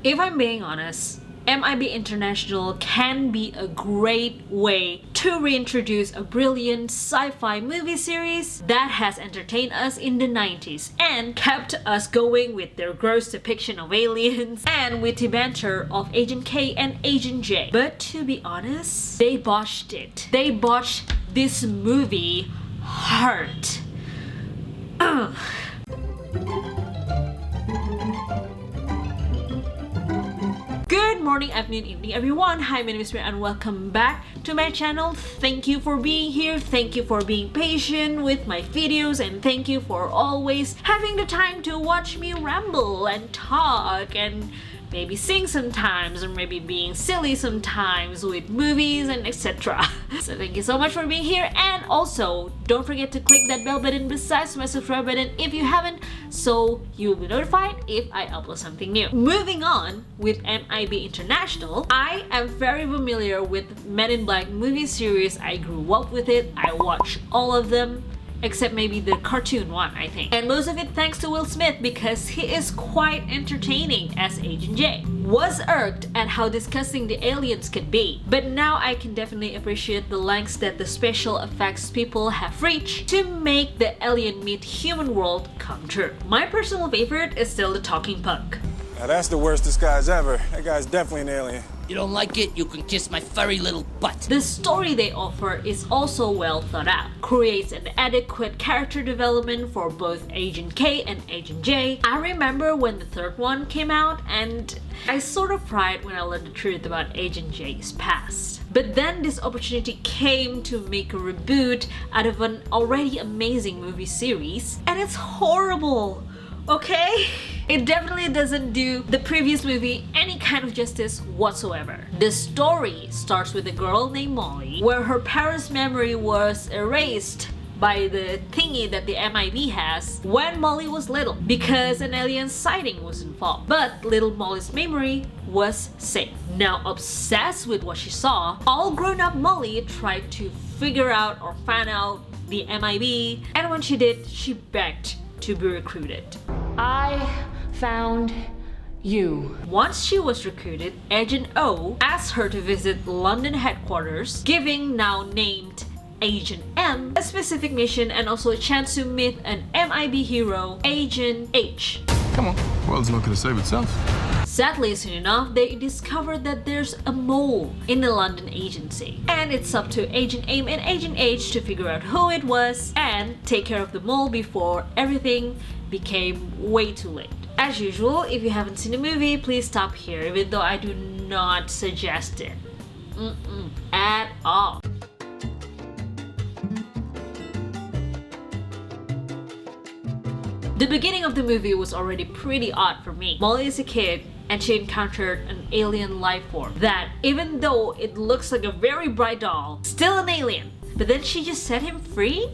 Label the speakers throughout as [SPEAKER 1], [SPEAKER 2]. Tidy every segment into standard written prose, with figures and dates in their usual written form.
[SPEAKER 1] If I'm being honest, MIB International can be a great way to reintroduce a brilliant sci-fi movie series that has entertained us in the 90s and kept us going with their gross depiction of aliens and witty banter of Agent K and Agent J. But to be honest, they botched it. They botched this movie hard. Good morning, afternoon, evening everyone. Hi, my name is Myra and welcome back to my channel. Thank you for being here. Thank you for being patient with my videos and thank you for always having the time to watch me ramble and talk and maybe sing sometimes or maybe being silly sometimes with movies and etc. So thank you so much for being here, and also don't forget to click that bell button besides my subscribe button if you haven't, so you'll be notified if I upload something new. Moving on with MIB International, I am very familiar with Men in Black movie series. I grew up with it. I watched all of them except maybe the cartoon one, I think. And most of it thanks to Will Smith because he is quite entertaining as Agent J. Was irked at how disgusting the aliens could be, but now I can definitely appreciate the lengths that the special effects people have reached to make the alien meet human world come true. My personal favorite is still the talking pug.
[SPEAKER 2] Now that's the worst disguise ever. That guy's definitely an alien.
[SPEAKER 3] You don't like it? You can kiss my furry little butt.
[SPEAKER 1] The story they offer is also well thought out, creates an adequate character development for both Agent K and Agent J. I remember when the third one came out and I sort of cried when I learned the truth about Agent J's past. But then this opportunity came to make a reboot out of an already amazing movie series, and it's horrible. Okay? It definitely doesn't do the previous movie any kind of justice whatsoever. The story starts with a girl named Molly, where her parents' memory was erased by the thingy that the MIB has when Molly was little because an alien sighting was involved. But little Molly's memory was safe. Now obsessed with what she saw, all grown-up Molly tried to figure out or find out the MIB, and when she did, she begged to be recruited.
[SPEAKER 4] I found you.
[SPEAKER 1] Once she was recruited, Agent O asked her to visit London headquarters, giving now named Agent M a specific mission and also a chance to meet an MIB hero, Agent H.
[SPEAKER 5] Come on, the world's not gonna save itself.
[SPEAKER 1] Sadly, soon enough, they discovered that there's a mole in the London agency. And it's up to Agent M and Agent H to figure out who it was and take care of the mole before everything became way too late. As usual, if you haven't seen the movie, please stop here, even though I do not suggest it. At all. The beginning of the movie was already pretty odd for me. Molly is a kid and she encountered an alien life form that, even though it looks like a very bright doll, still an alien. But then she just set him free?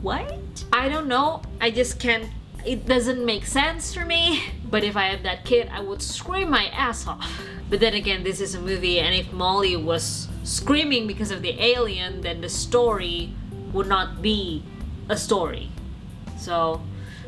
[SPEAKER 1] What? I don't know. I just can't. It doesn't make sense for me. But if I had that kid, I would scream my ass off. But then again, this is a movie, and if Molly was screaming because of the alien, then the story would not be a story. So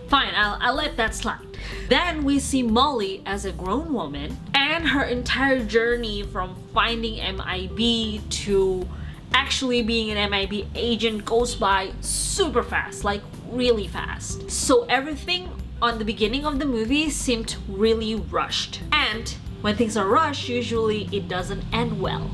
[SPEAKER 1] fine, I'll let that slide. Then we see Molly as a grown woman and her entire journey from finding MIB to actually being an MIB agent goes by super fast, like really fast. So everything on the beginning of the movie seemed really rushed. And when things are rushed, usually it doesn't end well.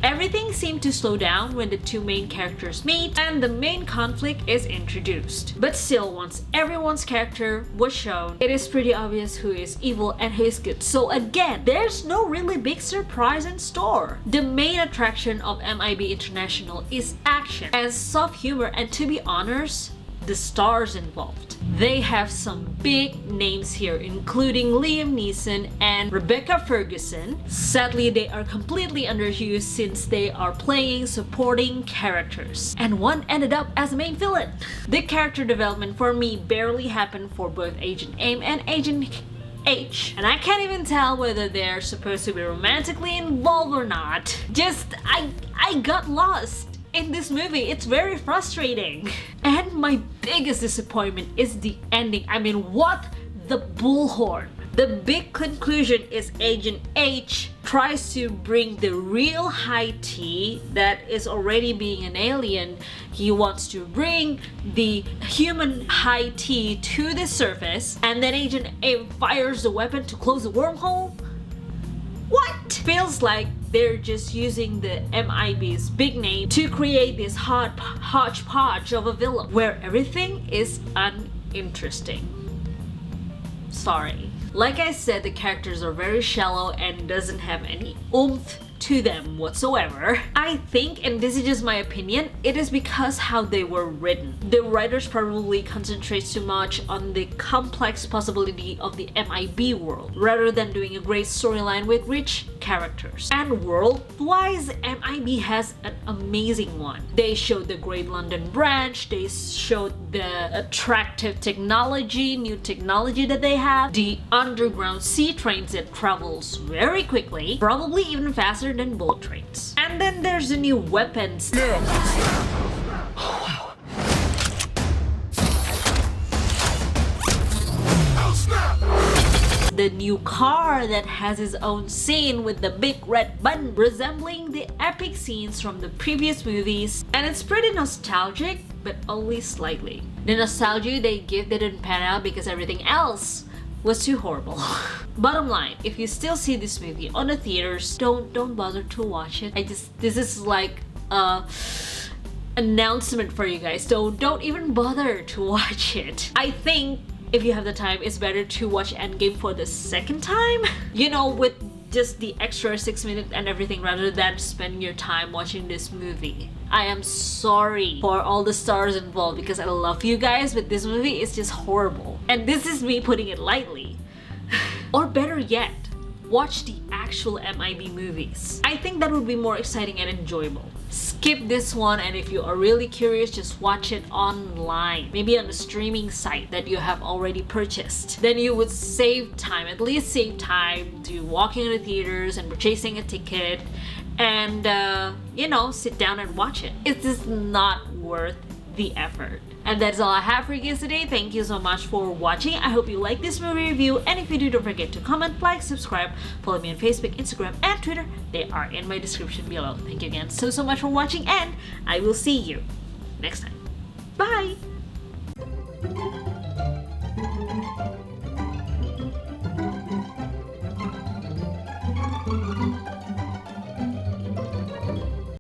[SPEAKER 1] Everything seemed to slow down when the two main characters meet and the main conflict is introduced. But still, once everyone's character was shown, it is pretty obvious who is evil and who is good. So again, there's no really big surprise in store. The main attraction of MIB International is action and soft humor, and to be honest, the stars involved. They have some big names here, including Liam Neeson and Rebecca Ferguson. Sadly, they are completely underused since they are playing supporting characters, and one ended up as the main villain. The character development for me barely happened for both Agent M and Agent H, and I can't even tell whether they're supposed to be romantically involved or not. I got lost in this movie. It's very frustrating. And my biggest disappointment is the ending. I mean, what the bullhorn. The big conclusion is Agent H tries to bring the real high T that is already being an alien. He wants to bring the human high T to the surface, and then Agent A fires the weapon to close the wormhole? What? Feels like they're just using the MIB's big name to create this hodgepodge of a villain where everything is uninteresting. Sorry. Like I said, the characters are very shallow and doesn't have any oomph to them whatsoever. I think, and this is just my opinion, it is because how they were written. The writers probably concentrate too much on the complex possibility of the MIB world rather than doing a great storyline with rich characters. And world-wise, MIB has an amazing one. They showed the Great London Branch, they showed the attractive technology, new technology that they have, the underground sea trains that travels very quickly, probably even faster than bullet trains. And then there's the new weapons. The new car that has its own scene with the big red button, resembling the epic scenes from the previous movies, and it's pretty nostalgic, but only slightly. The nostalgia they give didn't pan out because everything else was too horrible. Bottom line, if you still see this movie on the theaters, don't bother to watch it. This is like a announcement for you guys. Don't even bother to watch it. I think if you have the time, it's better to watch Endgame for the second time. You know, with just the extra 6 minutes and everything, rather than spending your time watching this movie. I am sorry for all the stars involved because I love you guys, but this movie is just horrible. And this is me putting it lightly. Or better yet, watch the actual MIB movies. I think that would be more exciting and enjoyable. Skip this one, and if you are really curious, just watch it online. Maybe on a streaming site that you have already purchased. Then you would save time, at least save time to walking in the theaters and purchasing a ticket and you know, sit down and watch it. It's just not worth the effort. And that's all I have for you guys today. Thank you so much for watching. I hope you like this movie review, and if you do, don't forget to comment, like, subscribe, follow me on Facebook, Instagram, and Twitter. They are in my description below. Thank you again so much for watching, and I will see you next time. Bye!